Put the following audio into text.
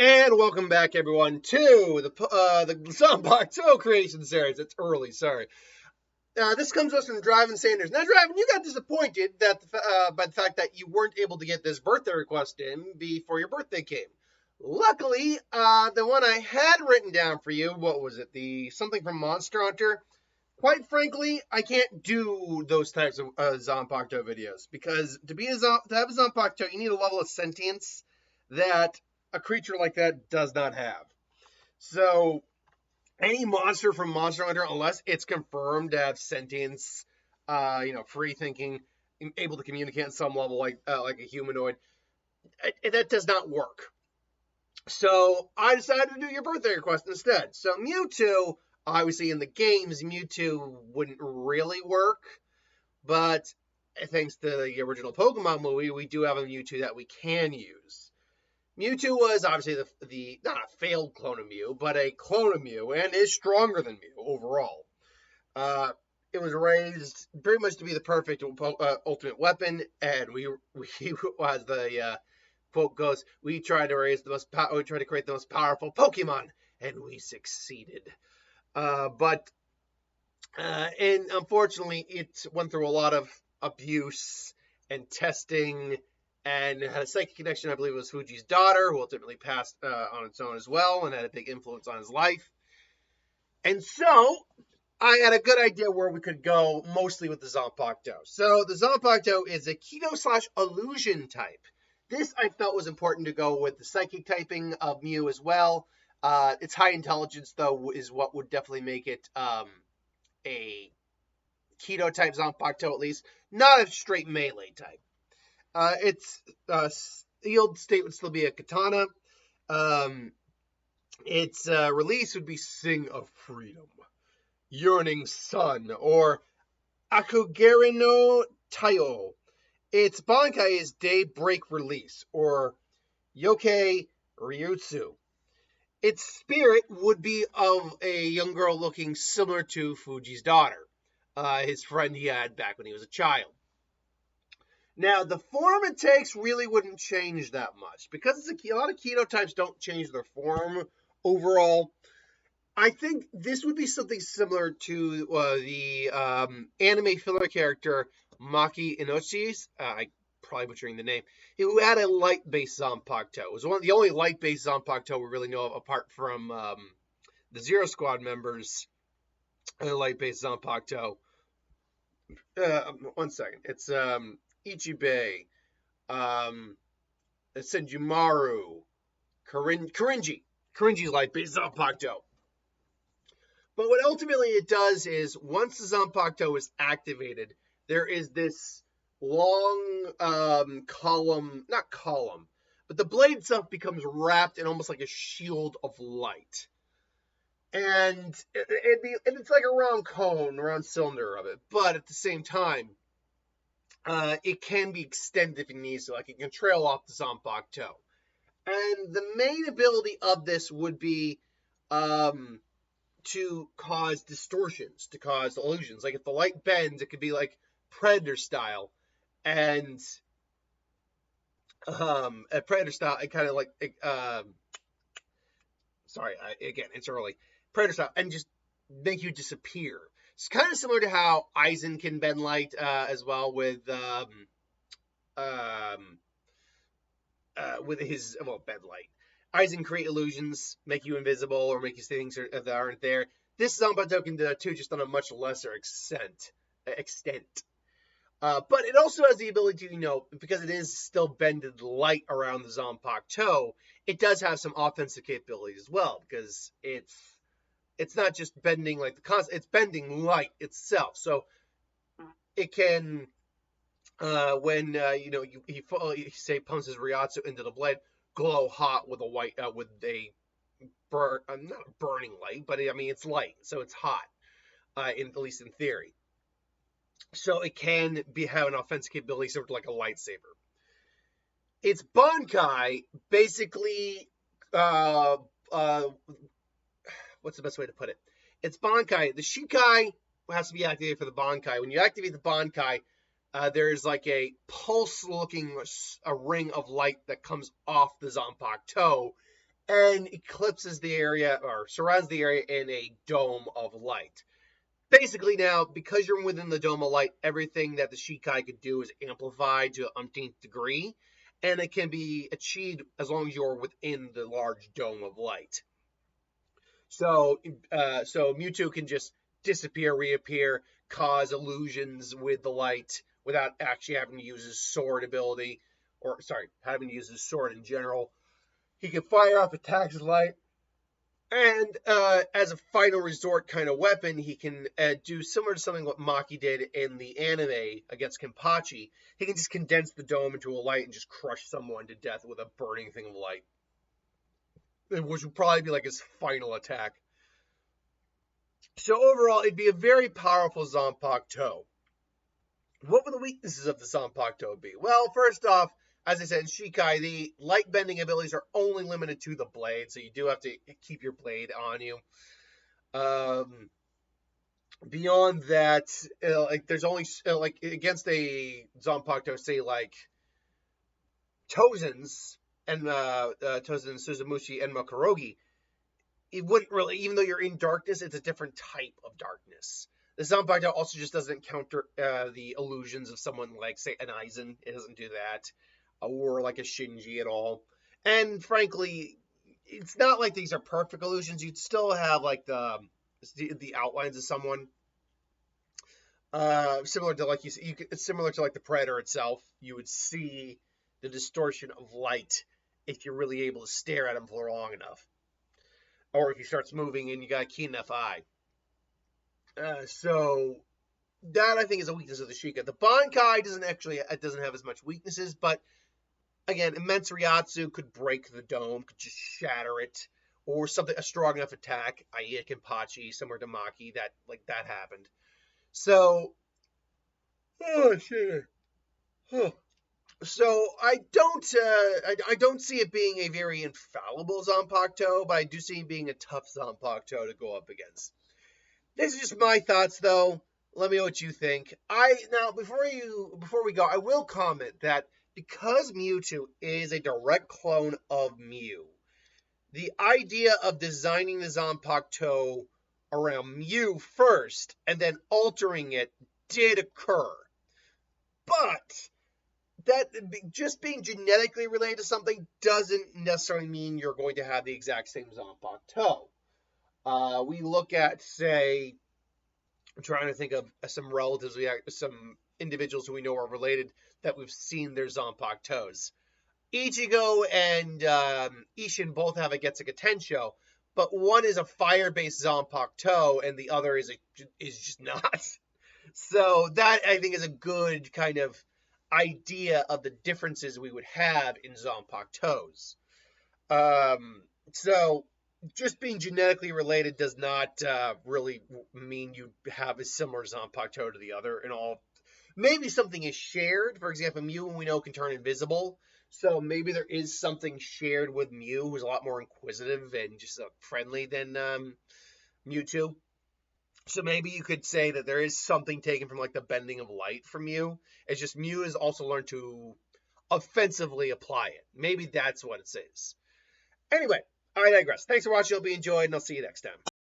And welcome back, everyone, to the Zanpakuto creation series. It's early, sorry. This comes to us from Driving Sanders. Now, Driving, you got disappointed that by the fact that you weren't able to get this birthday request in before your birthday came. Luckily, the one I had written down for you, what was it? The something from Monster Hunter. Quite frankly, I can't do those types of Zanpakuto videos because to have a Zanpakuto, you need a level of sentience that a creature like that does not have. So any monster from Monster Hunter, unless it's confirmed to have sentience, free thinking, able to communicate on some level like a humanoid, that does not work. So I decided to do your birthday request instead. So Mewtwo, obviously in the games, Mewtwo wouldn't really work, but thanks to the original Pokemon movie, we do have a Mewtwo that we can use. Mewtwo was obviously the not a failed clone of Mew, but a clone of Mew, and is stronger than Mew overall. It was raised pretty much to be the perfect ultimate weapon, and we as the quote goes, we tried to create the most powerful Pokemon, and we succeeded. And unfortunately, it went through a lot of abuse and testing, and had a psychic connection. I believe it was Fuji's daughter, who ultimately passed on its own as well, and had a big influence on his life. And so I had a good idea where we could go, mostly with the Zanpakuto. So the Zanpakuto is a Keto/Illusion type. This I felt was important to go with the psychic typing of Mew as well. Its high intelligence, though, is what would definitely make it a Keto type Zanpakuto, at least, not a straight melee type. Its yield state would still be a katana. Its release would be Sing of Freedom, Yearning Sun, or Akugare no Taiyo. Its Bankai is Daybreak Release, or Yokai Ryutsu. Its spirit would be of a young girl looking similar to Fuji's daughter, his friend he had back when he was a child. Now, the form it takes really wouldn't change that much. Because a lot of Keto types don't change their form overall, I think this would be something similar to the anime filler character Maki Inochi's. I'm probably butchering the name. Who had a light-based Zanpakuto. It was one of the only light-based Zanpakuto we really know of, apart from the Zero Squad members. A light-based Zanpakuto. One second. It's Ichibei, Senjumaru, Korinji light-based Zanpakuto. But what ultimately it does is, once the Zanpakuto is activated, there is this long not column, but the blade itself becomes wrapped in almost like a shield of light. And it's like a round cylinder of it, but at the same time, it can be extended if it needs to, like it can trail off the Zanpakuto. And the main ability of this would be to cause distortions, to cause illusions. Like if the light bends, it could be like Predator style. And at Predator style, it kind of like, again, it's early. Predator style, and just make you disappear. It's kind of similar to how Aizen can bend light as well with his bend light. Aizen create illusions, make you invisible, or make you see things that aren't there. This Zanpakuto can do that too, just on a much lesser extent. But it also has the ability to, because it is still bended light around the Zanpakuto, it does have some offensive capabilities as well, because it's not just bending like it's bending light itself. So it can, when he say pumps his Ryatsu into the blade, glow hot with not a burning light, but it's light, so it's hot, at least in theory. So it can have an offensive capability sort of like a lightsaber. Its Bankai basically, what's the best way to put it? It's Bankai. The Shikai has to be activated for the Bankai. When you activate the Bankai, there's like a pulse-looking ring of light that comes off the Zanpakuto, and eclipses the area or surrounds the area in a dome of light. Basically, now, because you're within the dome of light, everything that the Shikai could do is amplified to an umpteenth degree, and it can be achieved as long as you're within the large dome of light. So Mewtwo can just disappear, reappear, cause illusions with the light without actually having to use his sword ability, or sorry, having to use his sword in general. He can fire off attacks with light, and as a final resort kind of weapon, he can do similar to something what Maki did in the anime against Kenpachi. He can just condense the dome into a light and just crush someone to death with a burning thing of light, which would probably be like his final attack. So overall, it'd be a very powerful Zanpakuto. What would the weaknesses of the Zanpakuto be? Well, first off, as I said, in Shikai, the light bending abilities are only limited to the blade, so you do have to keep your blade on you. Beyond that, like there's only like against a Zanpakuto, say like Tozen's and Tozen, Suzumushi, and Makurogi, it wouldn't really, even though you're in darkness, it's a different type of darkness. The Zanpakuto also just doesn't counter the illusions of someone like, say, an Aizen. It doesn't do that. Or like a Shinji at all. And frankly, it's not like these are perfect illusions. You'd still have like the outlines of someone. Similar to like it's similar to like the Predator itself. You would see the distortion of light if you're really able to stare at him for long enough, or if he starts moving and you got a keen enough eye. So that I think is a weakness of the Sheikah. The Bankai doesn't have as much weaknesses, but again, immense Ryatsu could break the dome, could just shatter it, or something a strong enough attack, i.e. a Kenpachi, similar to Maki, that happened. So, oh shit. Huh. So I don't see it being a very infallible Zanpakuto, but I do see it being a tough Zanpakuto to go up against. This is just my thoughts, though. Let me know what you think. Before we go, I will comment that because Mewtwo is a direct clone of Mew, the idea of designing the Zanpakuto around Mew first and then altering it did occur. But that just being genetically related to something doesn't necessarily mean you're going to have the exact same Zanpakuto. We look at, say, I'm trying to think of some relatives, some individuals who we know are related that we've seen their Zanpakutos. Ichigo and Ishin both have a Getsuga Tensho, but one is a fire-based Zanpakuto and the other is just not. So that, I think, is a good kind of idea of the differences we would have in Zanpakutos. So just being genetically related does not really mean you have a similar Zanpakuto to the other. In all, maybe something is shared. For example, Mew, we know, can turn invisible. So maybe there is something shared with Mew, who's a lot more inquisitive and just friendly than Mewtwo. So maybe you could say that there is something taken from like the bending of light from Mew. It's just Mew has also learned to offensively apply it. Maybe that's what it is. Anyway, I digress. Thanks for watching. Hope you enjoyed, and I'll see you next time.